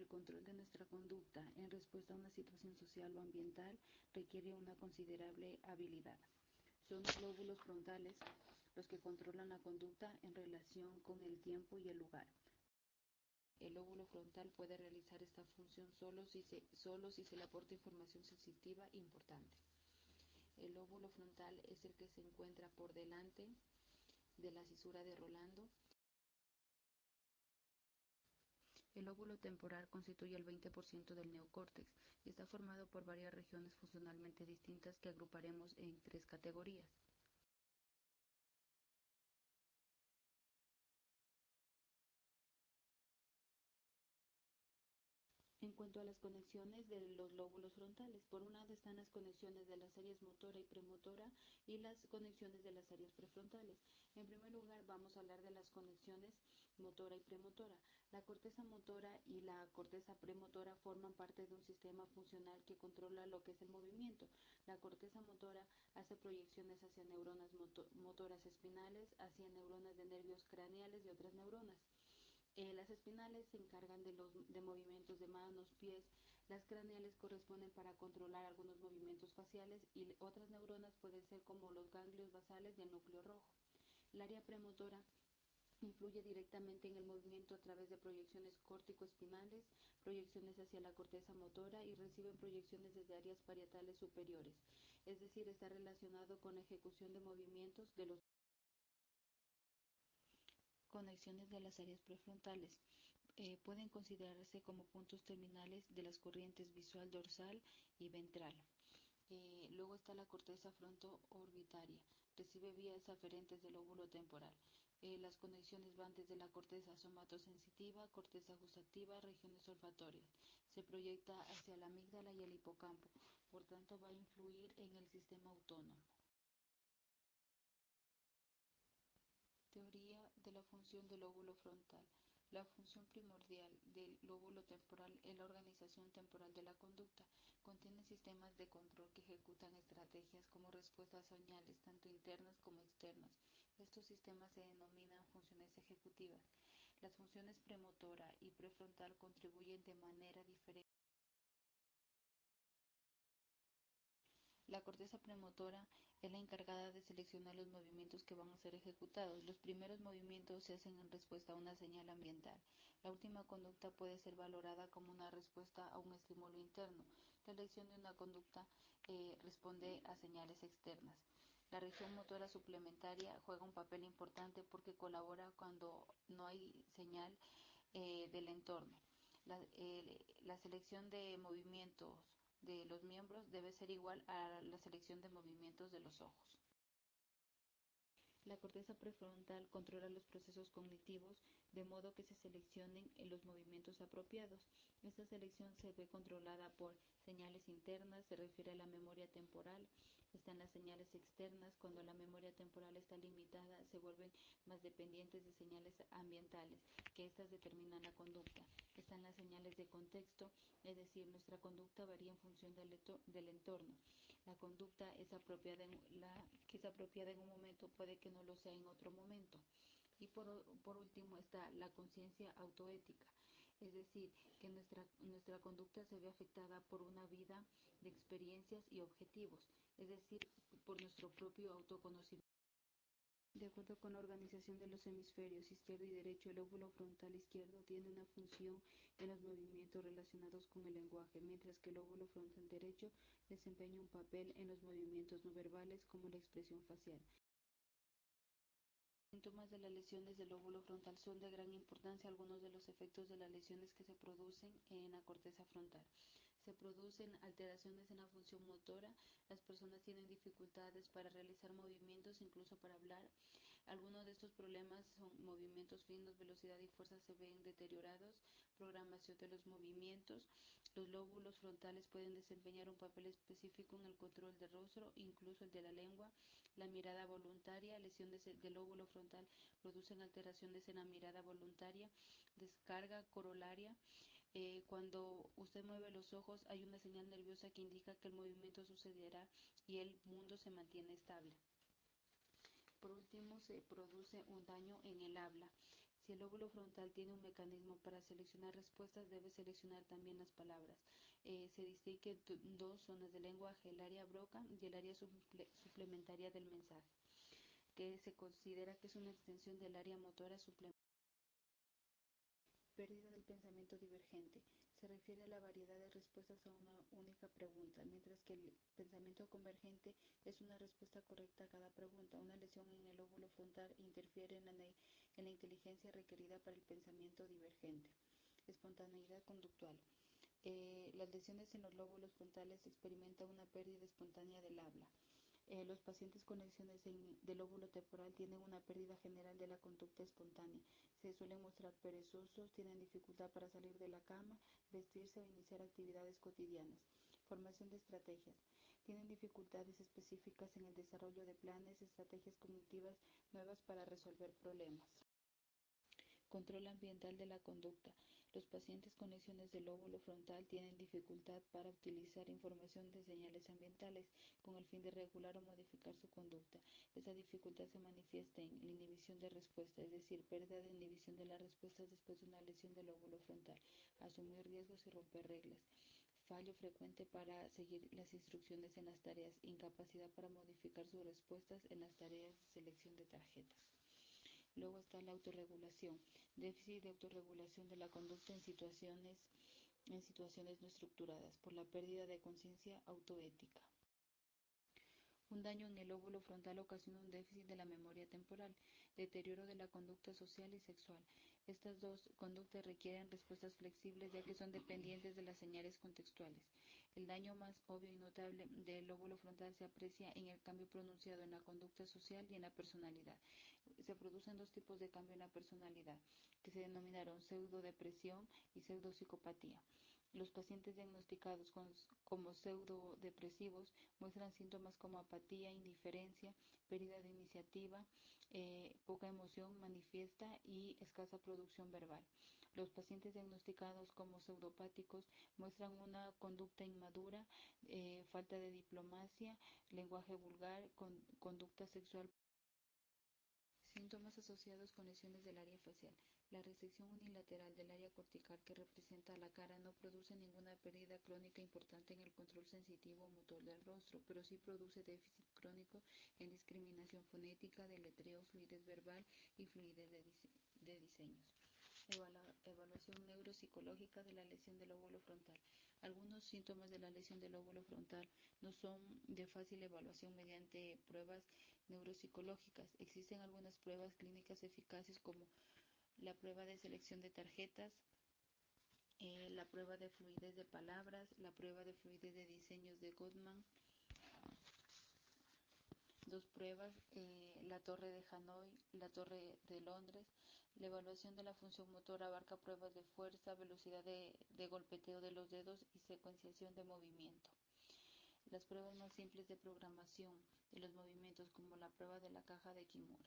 el control de nuestra conducta en respuesta a una situación social o ambiental requiere una considerable habilidad. Son los lóbulos frontales los que controlan la conducta en relación con el tiempo y el lugar. El lóbulo frontal puede realizar esta función solo si se le aporta información sensitiva importante. El lóbulo frontal es el que se encuentra por delante de la cisura de Rolando. El lóbulo temporal constituye el 20% del neocórtex y está formado por varias regiones funcionalmente distintas que agruparemos en 3 categorías. En cuanto a las conexiones de los lóbulos frontales, por un lado están las conexiones de las áreas motora y premotora y las conexiones de las áreas prefrontales. En primer lugar, vamos a hablar de las conexiones motora y premotora. La corteza motora y la corteza premotora forman parte de un sistema funcional que controla lo que es el movimiento. La corteza motora hace proyecciones hacia neuronas motoras espinales, hacia neuronas de nervios craneales y otras neuronas. Las espinales se encargan de movimientos de manos, pies. Las craneales corresponden para controlar algunos movimientos faciales y otras neuronas pueden ser como los ganglios basales y el núcleo rojo. El área premotora influye directamente en el movimiento a través de proyecciones córtico-espinales, proyecciones hacia la corteza motora y reciben proyecciones desde áreas parietales superiores, es decir, está relacionado con la ejecución de movimientos de los conexiones de las áreas prefrontales. Pueden considerarse como puntos terminales de las corrientes visual, dorsal y ventral. Luego está la corteza fronto-orbitaria, recibe vías aferentes del lóbulo temporal. Las conexiones van desde la corteza somatosensitiva, corteza gustativa, regiones olfatorias. Se proyecta hacia la amígdala y el hipocampo, por tanto va a influir en el sistema autónomo. Teoría de la función del lóbulo frontal. La función primordial del lóbulo temporal es la organización temporal de la conducta. Contiene sistemas de control que ejecutan estrategias como respuestas a señales tanto internas como externas. Estos sistemas se denominan funciones ejecutivas. Las funciones premotora y prefrontal contribuyen de manera diferente. La corteza premotora es la encargada de seleccionar los movimientos que van a ser ejecutados. Los primeros movimientos se hacen en respuesta a una señal ambiental. La última conducta puede ser valorada como una respuesta a un estímulo interno. La elección de una conducta responde a señales externas. La región motora suplementaria juega un papel importante porque colabora cuando no hay señal del entorno. La selección de movimientos de los miembros debe ser igual a la selección de movimientos de los ojos. La corteza prefrontal controla los procesos cognitivos de modo que se seleccionen los movimientos apropiados. Esta selección se ve controlada por señales internas, se refiere a la memoria temporal. Están las señales externas. Cuando la memoria temporal está limitada, se vuelven más dependientes de señales ambientales, que estas determinan la conducta. Están las señales de contexto, es decir, nuestra conducta varía en función del entorno. La conducta que es apropiada en un momento puede que no lo sea en otro momento. Y por último está la conciencia autoética, es decir, que nuestra conducta se ve afectada por una vida de experiencias y objetivos, es decir, por nuestro propio autoconocimiento. De acuerdo con la organización de los hemisferios izquierdo y derecho, el lóbulo frontal izquierdo tiene una función en los movimientos relacionados con el lenguaje, mientras que el lóbulo frontal derecho desempeña un papel en los movimientos no verbales como la expresión facial. Los síntomas de las lesiones del lóbulo frontal son de gran importancia. Algunos de los efectos de las lesiones que se producen en la corteza frontal. Se producen alteraciones en la función motora. Las personas tienen dificultades para realizar movimientos, incluso para hablar. Algunos de estos problemas son movimientos finos, velocidad y fuerza se ven deteriorados, programación de los movimientos. Los lóbulos frontales pueden desempeñar un papel específico en el control del rostro, incluso el de la lengua. La mirada voluntaria, lesiones del lóbulo frontal producen alteraciones en la mirada voluntaria. Descarga corolaria. Cuando usted mueve los ojos hay una señal nerviosa que indica que el movimiento sucederá y el mundo se mantiene estable. Por último, se produce un daño en el habla. Si el lóbulo frontal tiene un mecanismo para seleccionar respuestas, debe seleccionar también las palabras. Se distinguen dos zonas de lenguaje, el área Broca y el área suplementaria del mensaje, que se considera que es una extensión del área motora suplementaria. Pérdida del pensamiento divergente. Se refiere a la variedad de respuestas a una única pregunta, mientras que el pensamiento convergente es una respuesta correcta a cada pregunta. Una lesión en el lóbulo frontal interfiere en la inteligencia requerida para el pensamiento divergente. Espontaneidad conductual. Las lesiones en los lóbulos frontales experimentan una pérdida espontánea del habla. Los pacientes con lesiones del lóbulo temporal tienen una pérdida general de la conducta espontánea. Se suelen mostrar perezosos, tienen dificultad para salir de la cama, vestirse o iniciar actividades cotidianas. Formación de estrategias. Tienen dificultades específicas en el desarrollo de planes, estrategias cognitivas nuevas para resolver problemas. Control ambiental de la conducta. Los pacientes con lesiones del lóbulo frontal tienen dificultad para utilizar información de señales ambientales con el fin de regular o modificar su conducta. Esta dificultad se manifiesta en la inhibición de respuesta, es decir, pérdida de inhibición de las respuestas después de una lesión del lóbulo frontal, asumir riesgos y romper reglas. Fallo frecuente para seguir las instrucciones en las tareas, incapacidad para modificar sus respuestas en las tareas de selección de tarjetas. Luego está la autorregulación, déficit de autorregulación de la conducta en situaciones no estructuradas, por la pérdida de conciencia autoética. Un daño en el lóbulo frontal ocasiona un déficit de la memoria temporal, deterioro de la conducta social y sexual. Estas dos conductas requieren respuestas flexibles ya que son dependientes de las señales contextuales. El daño más obvio y notable del lóbulo frontal se aprecia en el cambio pronunciado en la conducta social y en la personalidad. Se producen dos tipos de cambio en la personalidad, que se denominaron pseudodepresión y pseudopsicopatía. Los pacientes diagnosticados como pseudodepresivos muestran síntomas como apatía, indiferencia, pérdida de iniciativa, poca emoción manifiesta y escasa producción verbal. Los pacientes diagnosticados como pseudopáticos muestran una conducta inmadura, falta de diplomacia, lenguaje vulgar, conducta sexual. Síntomas asociados con lesiones del área facial. La resección unilateral del área cortical que representa la cara no produce ninguna pérdida crónica importante en el control sensitivo o motor del rostro, pero sí produce déficit crónico en discriminación fonética, deletreo, fluidez verbal y fluidez de diseños. Evaluación neuropsicológica de la lesión del lóbulo frontal. Algunos síntomas de la lesión del lóbulo frontal no son de fácil evaluación mediante pruebas neuropsicológicas. Existen algunas pruebas clínicas eficaces como la prueba de selección de tarjetas, la prueba de fluidez de palabras, la prueba de fluidez de diseños de Gottman. Dos pruebas, la Torre de Hanoi, la Torre de Londres. La evaluación de la función motora abarca pruebas de fuerza, velocidad de golpeteo de los dedos y secuenciación de movimiento. Las pruebas más simples de programación de los movimientos, como la prueba de la caja de Kimura.